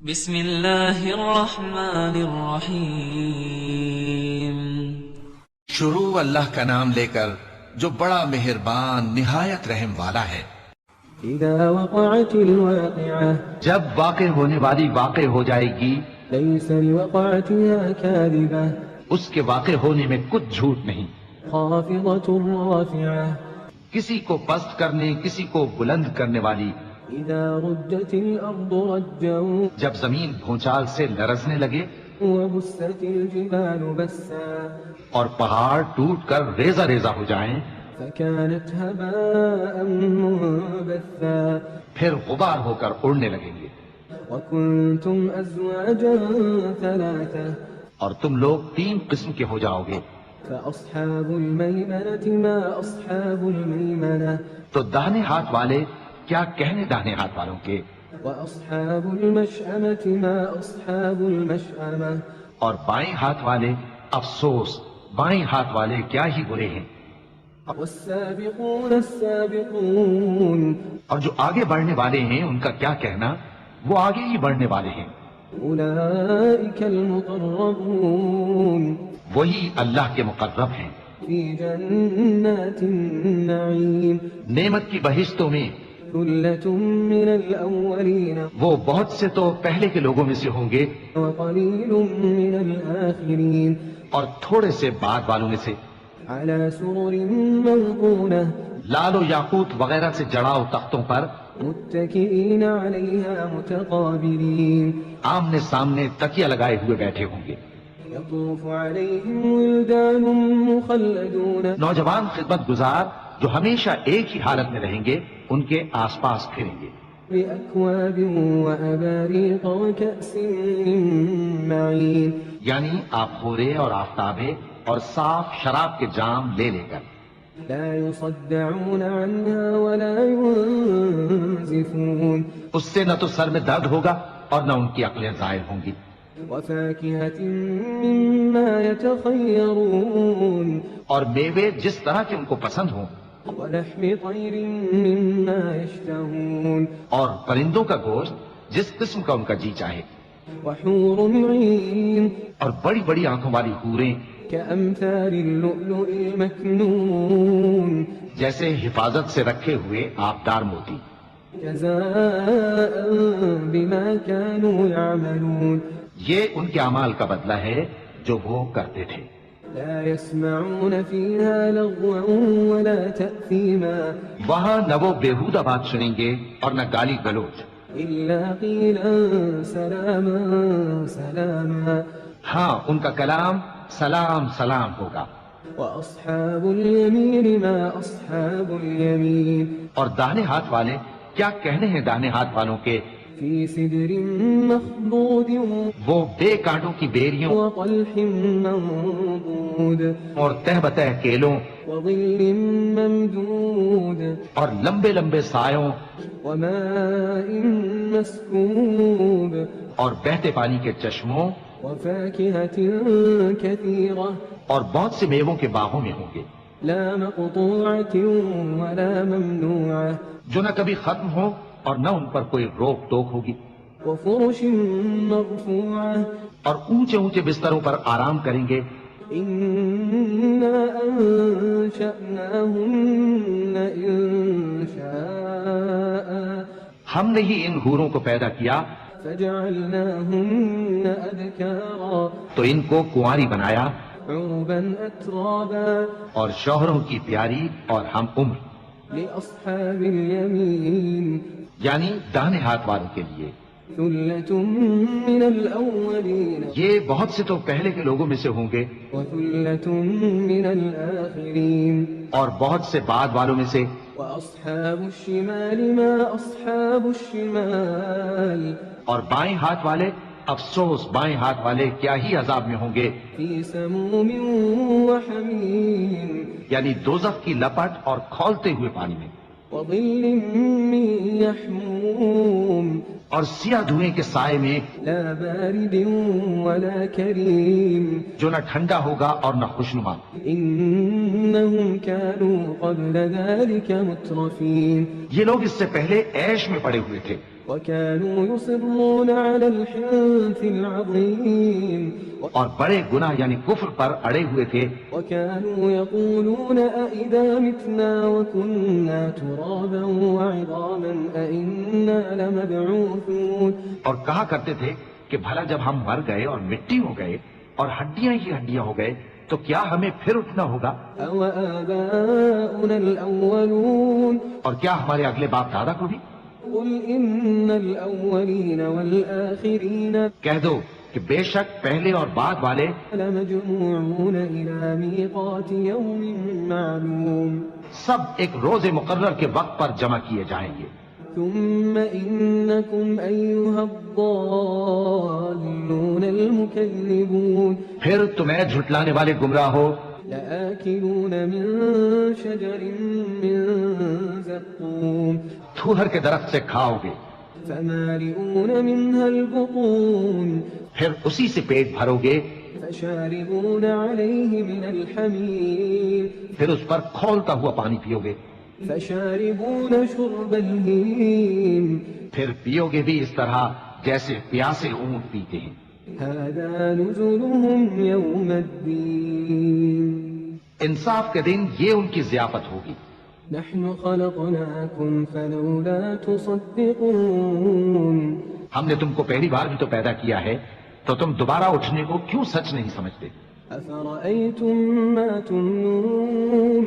بسم اللہ الرحمن الرحیم۔ شروع اللہ کا نام لے کر جو بڑا مہربان نہایت رحم والا ہے۔ اذا وقعت الواقعة، جب واقع ہونے والی واقع ہو جائے گی، ليس لوقعتها كاذبة، اس کے واقع ہونے میں کچھ جھوٹ نہیں، خافضة رافعة، کسی کو پست کرنے کسی کو بلند کرنے والی۔ اذا رجت الارض رجا، جب زمین بھونچال سے لرزنے لگے وبست الجبال بسا، اور پہاڑ ٹوٹ کر ریزہ ریزہ ہو جائیں، فكانت هباء منبثا، پھر غبار ہو کر اڑنے لگیں گے۔ وكنتم ازواجا ثلاثة، اور تم لوگ 3 قسم کے ہو جاؤ گے، فاصحاب الميمنة ما اصحاب الميمنة، تو داہنے ہاتھ والے کیا کہنے داہنے ہاتھ والوں کے، واصحاب المشأمة ما اصحاب المشأمة، اور بائیں ہاتھ والے افسوس بائیں ہاتھ والے کیا ہی برے ہیں۔ والسابقون السابقون، اور جو آگے بڑھنے والے ہیں ان کا کیا کہنا، وہ آگے ہی بڑھنے والے ہیں، أولئك المقربون، وہی اللہ کے مقرب ہیں، في جنات النعيم، نعمت کی بہشتوں میں۔ ثلة من الأولين وہ بہت سے تو پہلے کے لوگوں میں سے ہوں گے وقليل من الآخرين، اور تھوڑے سے بعد والوں میں سے، على سرر موضونة، لال و یاقوت وغیرہ سے جڑاؤ تختوں پر، متكئين عليها متقابلين، آمنے سامنے تکیہ لگائے ہوئے بیٹھے ہوں گے۔ يطوف عليهم ولدان مخلدون، نوجوان خدمت گزار جو ہمیشہ ایک ہی حالت میں رہیں گے ان کے آس پاس پھریں گے، بأكواب وأباريق وكأس من معين، یعنی آبخورے اور آفتابے اور صاف شراب کے جام لے لے کر، لا يصدعون عنها ولا ينزفون، اس سے نہ تو سر میں درد ہوگا اور نہ ان کی عقلیں زائل ہوں گی، وفاكهة مما يتخيرون، اور میوے جس طرح کے ان کو پسند ہوں، ولحم طير مما يشتهون، اور پرندوں کا گوشت جس قسم کا ان کا جی چاہے، وحور عين اور بڑی بڑی آنکھوں والی حوریں كأمثال اللؤلؤ المكنون، جیسے حفاظت سے رکھے ہوئے آبدار موتی، جزاء بما كانوا يعملون، یہ ان کے اعمال کا بدلہ ہے جو وہ کرتے تھے۔ لا يسمعون فيها لغوا ولا تأثيما، وہاں نہ وہ بیہودہ بات سنیں گے اور نہ گالی گلوچ، إلا قيلا سلاما سلاما، ہاں ان کا کلام سلام سلام ہوگا۔ وأصحاب اليمين ما أصحاب اليمين، اور داہنے ہاتھ والے کیا کہنے ہیں داہنے ہاتھ والوں کے، في سدر مخضود وہ بے کانٹوں کی بیریوں وطلح منضود، اور تہ بتہ کیلوں وظل ممدود، اور لمبے لمبے سایوں وماء مسكوب، اور بہتے پانی کے چشموں وفاكهة كثيرة، اور بہت سے میووں کے باغوں میں ہوں گے، لا مقطوعة ولا ممنوعة، جو نہ کبھی ختم ہو اور نہ ان پر کوئی روک ٹوک ہوگی، وفرش مرفوعة، اور اونچے اونچے بستروں پر آرام کریں گے۔ إنا أنشأناهن إنشاء، ہم نے ہی ان حوروں کو پیدا کیا فجعلناهن أبكارا، تو ان کو کنواری بنایا، عربا أترابا، اور شوہروں کی پیاری اور ہم عمر، لأصحاب اليمين، یعنی داہنے ہاتھ والوں کے لیے۔ ثلة من الأولين یہ بہت سے تو پہلے کے لوگوں میں سے ہوں گے وثلة من الآخرين، اور بہت سے بعد والوں میں سے، وأصحاب الشمال ما أصحاب الشمال، اور بائیں ہاتھ والے افسوس بائیں ہاتھ والے کیا ہی عذاب میں ہوں گے، في سموم وحميم، یعنی دوزخ کی لپٹ اور کھولتے ہوئے پانی میں، وظل من يحموم، اور سیاہ دھوئیں کے سائے میں، لا بارد ولا كريم، جو نہ ٹھنڈا ہوگا اور نہ خوشنما۔ إنهم كانوا قبل ذلك مترفين، یہ لوگ اس سے پہلے عیش میں پڑے ہوئے تھے، وكانوا يصرون على الحنث العظيم اور بڑے گناہ یعنی کفر پر اڑے ہوئے تھے. وكانوا يقولون أئذا متنا وكنا ترابا وعظاما أئنا لمبعوثون. اور کہا کرتے تھے کہ بھلا جب ہم مر گئے اور مٹی ہو گئے اور ہڈیاں ہی ہڈیاں ہو گئے تو کیا ہمیں پھر اٹھنا ہوگا؟ أَوَآبَاؤُنَا الْأَوَّلُونَ. اور کیا ہمارے اگلے باپ دادا کو بھی؟ قُلْ إِنَّ الْأَوَّلِينَ وَالْآخِرِينَ کہہ دو کہ بے شک پہلے اور بعد والے لَمَجْمُوعُونَ إِلَى مِيقَاتِ يَوْمٍ مَّعْلُومٍ. سب ایک روز مقرر کے وقت پر جمع کیے جائیں گے. ثم إنكم أيها الضالون المكذبون پھر تمہیں جھٹلانے والے گمراہ ہو. لآكلون من شجر من زقوم تھوہر کے درخت سے کھاؤ گے. فمالئون منها البطون پھر اسی سے پیٹ بھرو گے. فشاربون عليه من الحميم پھر اس پر کھولتا ہوا پانی پیو گے. فشاربون شرب الهيم پھر پیو گے بھی اس طرح جیسے پیاسے اونٹ پیتے ہیں. هذا نزلهم يوم الدين. انصاف کے دن یہ ان کی ضیافت ہوگی. نحن خلقناكم فلولا تصدقون. ہم نے تم کو پہلی بار بھی تو پیدا کیا ہے تو تم دوبارہ اٹھنے کو کیوں سچ نہیں سمجھتے؟ أفرأيتم ما تمنون.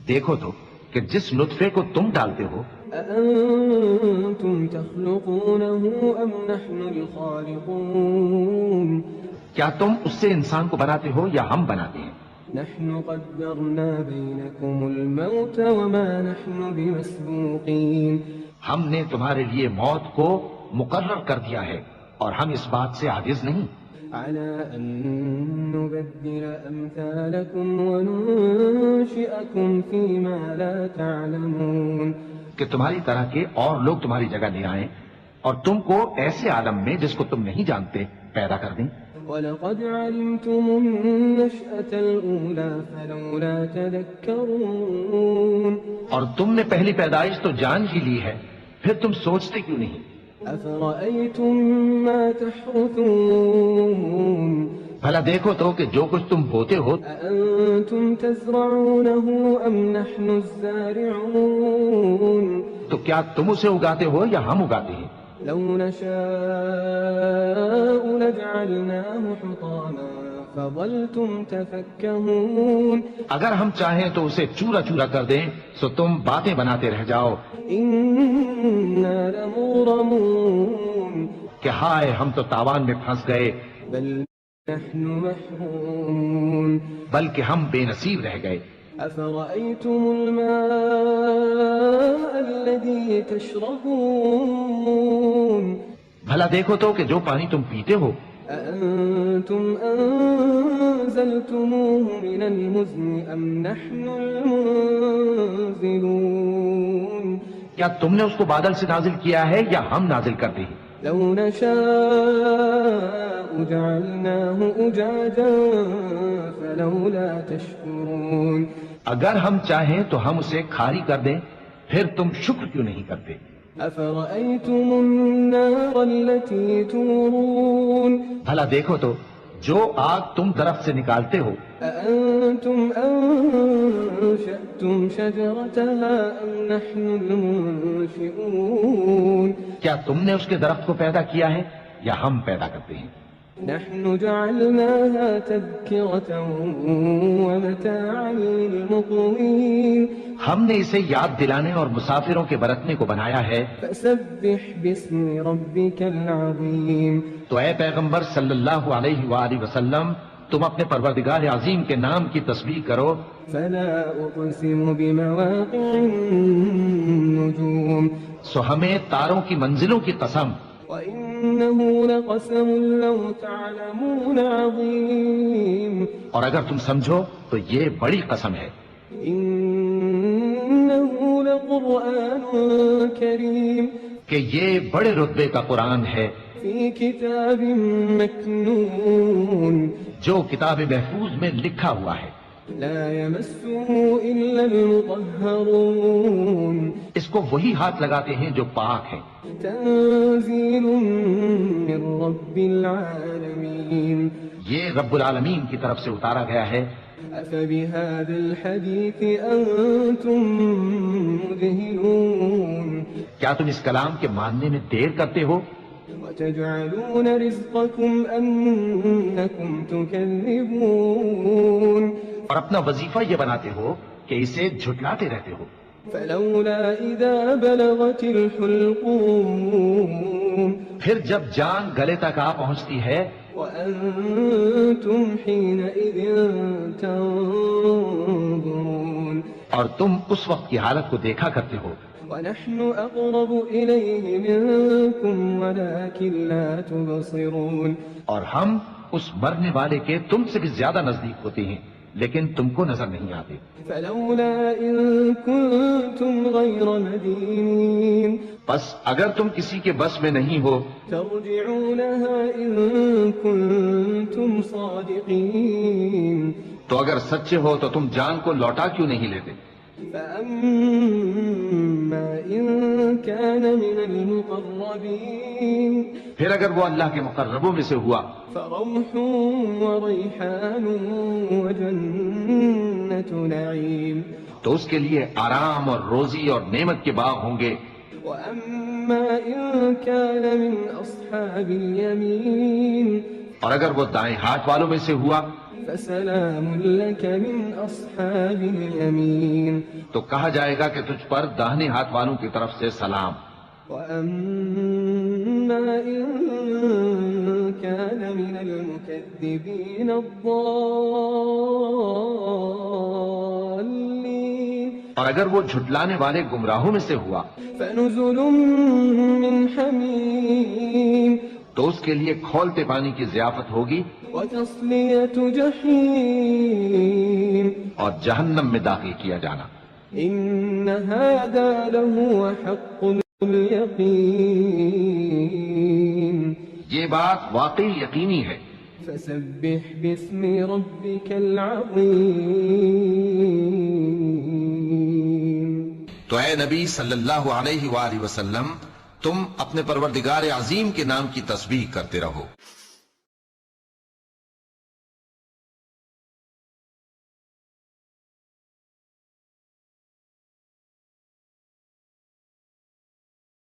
دیکھو تو کہ جس نطفے کو تم ڈالتے ہو أأنتم تخلقونه أم نحن الخالقون. کیا تم اس سے انسان کو بناتے ہو یا ہم بناتے ہیں؟ نحن قدرنا بينكم الموت وما نحن بمسبوقين. ہم نے تمہارے لیے موت کو مقرر کر دیا ہے اور ہم اس بات سے عاجز نہیں. على أن نبدل أمثالكم وننشئكم فيما لا تعلمون. کہ تمہاری طرح کے اور لوگ تمہاری جگہ لے آئیں اور تم کو ایسے عالم میں جس کو تم نہیں جانتے پیدا کر دیں. وَلَقَدْ عَلِمْتُمُ النَّشْأَةَ الْأُولَى فَلَوْلَا تَذَكَّرُونَ. اور تم نے پہلی پیدائش تو جان ہی لی ہے پھر تم سوچتے کیوں نہیں؟ أَفَرَأَيْتُم مَّا تَحْرُثُونَ. بھلا دیکھو تو کہ جو کچھ تم بوتے ہو أَأَنتُمْ تَزْرَعُونَهُ أَمْ نَحْنُ الزَّارِعُونَ. تو کیا تم اسے اگاتے ہو یا ہم اگاتے ہیں؟ لو نشاء لجعلناه حطاما فظلتم تفكهون. اگر ہم چاہیں تو اسے چورا چورا کر دیں سو تم باتیں بناتے رہ جاؤ إنا لمغرمون. کہ ہائے ہم تو تاوان میں پھنس گئے بل نحن محرومون. بلکہ ہم بے نصیب رہ گئے. أفرأيتم الماء الذي تشربون. بھلا دیکھو تو کہ جو پانی تم پیتے ہو أأنتم أنزلتموه من المزن أم نحن المنزلون. کیا تم نے اس کو بادل سے نازل کیا ہے یا ہم نازل کرتے ہیں؟ لو نشاء جعلناه أجاجا فلولا تشكرون. اگر ہم چاہیں تو ہم اسے کھاری کر دیں پھر تم شکر کیوں نہیں کرتے؟ أفرأيتم النار التي تورون. بھلا دیکھو تو جو آگ تم درخت سے نکالتے ہو أأنتم أنشأتم شجرتها أم نحن المنشئون. کیا تم نے اس کے درخت کو پیدا کیا ہے یا ہم پیدا کرتے ہیں؟ نحن جعلناها تذكرة ومتاعا للمقوين. ہم نے اسے یاد دلانے اور مسافروں کے برتنے کو بنایا ہے. فسبح باسم ربك العظيم. تو اے پیغمبر صلی اللہ علیہ وآلہ وسلم تم اپنے پروردگار عظیم کے نام کی تسبیح کرو. فلا أقسم بمواقع النجوم. سو ہمیں تاروں کی منزلوں کی قسم. وإنه لقسم لو تعلمون عظيم. اور اگر تم سمجھو تو یہ بڑی قسم ہے. إنه لقرآن كريم. کہ یہ بڑے رتبے کا قرآن ہے في كتاب مكنون. جو کتاب محفوظ میں لکھا ہوا ہے. لا يمسه إلا المطهرون اس کو وہی ہاتھ لگاتے ہیں جو پاک ہیں. تنزيل من رب العالمين یہ رب العالمین کی طرف سے اتارا گیا ہے. أفبهذا الحديث أنتم مدهنون کیا تم اس کلام کے ماننے میں دیر کرتے ہو؟ وتجعلون رزقكم أنكم تكذبون اور اپنا وظیفہ یہ بناتے ہو کہ اسے جھٹلاتے رہتے ہو. فلولا إذا بلغت الحلقوم پھر جب جان گلے تک آ پہنچتی ہے وأنتم حينئذ تنظرون اور تم اس وقت کی حالت کو دیکھا کرتے ہو. ونحن أقرب إليه منكم ولكن لا تبصرون اور ہم اس مرنے والے کے تم سے بھی زیادہ نزدیک ہوتے ہیں لیکن تم کو نظر نہیں آتے. فلولا إن كنتم غير مدينين بس اگر تم کسی کے بس میں نہیں ہو ترجعونها إن كنتم صادقين تو اگر سچے ہو تو تم جان کو لوٹا کیوں نہیں لیتے؟ فأما إن كان من المقربين پھر اگر وہ اللہ کے مقربوں میں سے ہوا فروح وريحان وجنة نعيم تو اس کے لیے آرام اور روزی اور نعمت کے باغ ہوں گے. وأما إن كان من أصحاب اليمين اور اگر وہ دائیں ہاتھ والوں میں سے ہوا فسلام لك من أصحاب اليمين تو کہا جائے گا کہ تجھ پر داہنے ہاتھ والوں کی طرف سے سلام. وأما إن كان من المكذبين الضالين اور اگر وہ جھٹلانے والے گمراہوں میں سے ہوا فنزل من حميم تو اس کے لیے کھولتے پانی کی ضیافت ہوگی وتصلية جحيم اور جہنم میں داخل کیا جانا. إن هذا لهو حق اليقين یہ بات واقعی یقینی ہے. فسبح باسم ربك العظيم تو اے نبی صلی اللہ علیہ وآلہ وسلم تم اپنے پروردگار عظیم کے نام کی تسبیح کرتے رہو.